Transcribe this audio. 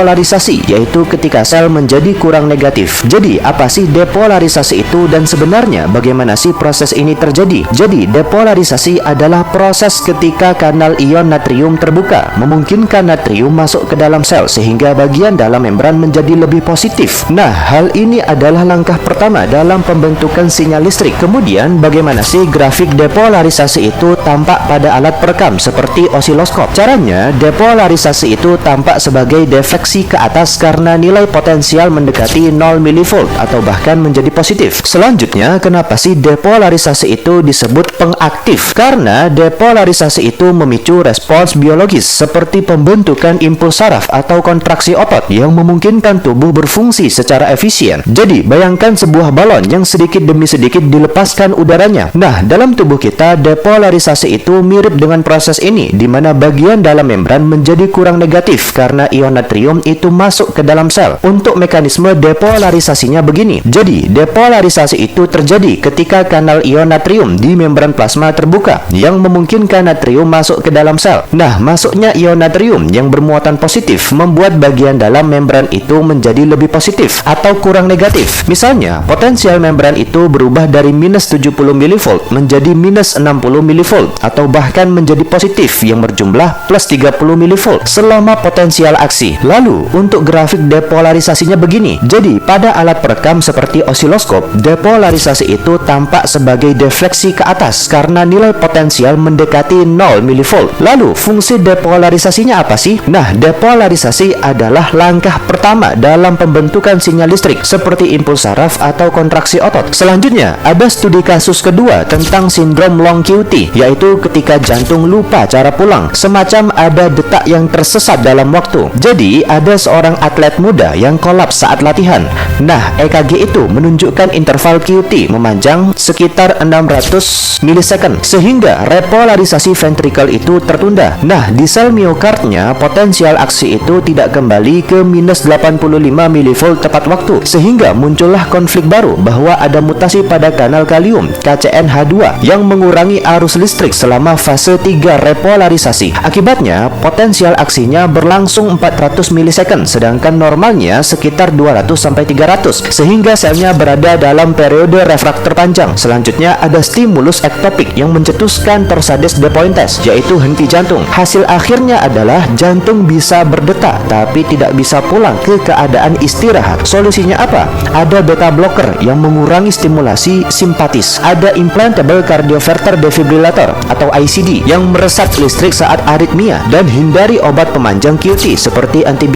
Polarisasi, yaitu ketika sel menjadi kurang negatif. Jadi, apa sih depolarisasi itu dan sebenarnya bagaimana sih proses ini terjadi? Jadi, depolarisasi adalah proses ketika kanal ion natrium terbuka, memungkinkan natrium masuk ke dalam sel sehingga bagian dalam membran menjadi lebih positif. Nah, hal ini adalah langkah pertama dalam pembentukan sinyal listrik. Kemudian, bagaimana sih grafik depolarisasi itu tampak pada alat perekam seperti osiloskop? Caranya, depolarisasi itu tampak sebagai defleksi ke atas karena nilai potensial mendekati 0 mV atau bahkan menjadi positif. Selanjutnya, kenapa sih depolarisasi itu disebut pengaktif? Karena depolarisasi itu memicu respons biologis seperti pembentukan impuls saraf atau kontraksi otot yang memungkinkan tubuh berfungsi secara efisien. Jadi, bayangkan sebuah balon yang sedikit demi sedikit dilepaskan udaranya. Nah, dalam tubuh kita, depolarisasi itu mirip dengan proses ini, di mana bagian dalam membran menjadi kurang negatif karena ion natrium itu masuk ke dalam sel. Untuk mekanisme depolarisasinya begini. Jadi, depolarisasi itu terjadi ketika kanal ion natrium di membran plasma terbuka yang memungkinkan natrium masuk ke dalam sel. Nah, masuknya ion natrium yang bermuatan positif membuat bagian dalam membran itu menjadi lebih positif atau kurang negatif. Misalnya, potensial membran itu berubah dari minus 70 mV menjadi minus 60 mV atau bahkan menjadi positif yang berjumlah plus 30 mV selama potensial aksi. Lalu, untuk grafik depolarisasinya begini. Jadi, pada alat perekam seperti osiloskop, depolarisasi itu tampak sebagai defleksi ke atas karena nilai potensial mendekati 0 mV. Lalu, fungsi depolarisasinya apa sih? Nah, depolarisasi adalah langkah pertama dalam pembentukan sinyal listrik seperti impuls saraf atau kontraksi otot. Selanjutnya, ada studi kasus kedua tentang sindrom long QT, yaitu ketika jantung lupa cara pulang, semacam ada detak yang tersesat dalam waktu. Jadi, ada seorang atlet muda yang kolaps saat latihan. Nah, EKG itu menunjukkan interval QT memanjang sekitar 600 milisecond sehingga repolarisasi ventrikel itu tertunda. Nah, di sel miokardnya potensial aksi itu tidak kembali ke minus 85 mV tepat waktu sehingga muncullah konflik baru bahwa ada mutasi pada kanal kalium KCNH2 yang mengurangi arus listrik selama fase 3 repolarisasi. Akibatnya, potensial aksinya berlangsung 400 milisecond sedangkan normalnya sekitar 200-300 sehingga selnya berada dalam periode refraktor panjang. Selanjutnya ada stimulus ektopik yang mencetuskan torsades de pointes, yaitu henti jantung. Hasil akhirnya adalah jantung bisa berdetak tapi tidak bisa pulang ke keadaan istirahat. Solusinya apa? Ada beta blocker yang mengurangi stimulasi simpatis. Ada implantable cardioverter defibrillator atau ICD yang meresap listrik saat aritmia dan hindari obat pemanjang QT seperti antibiotik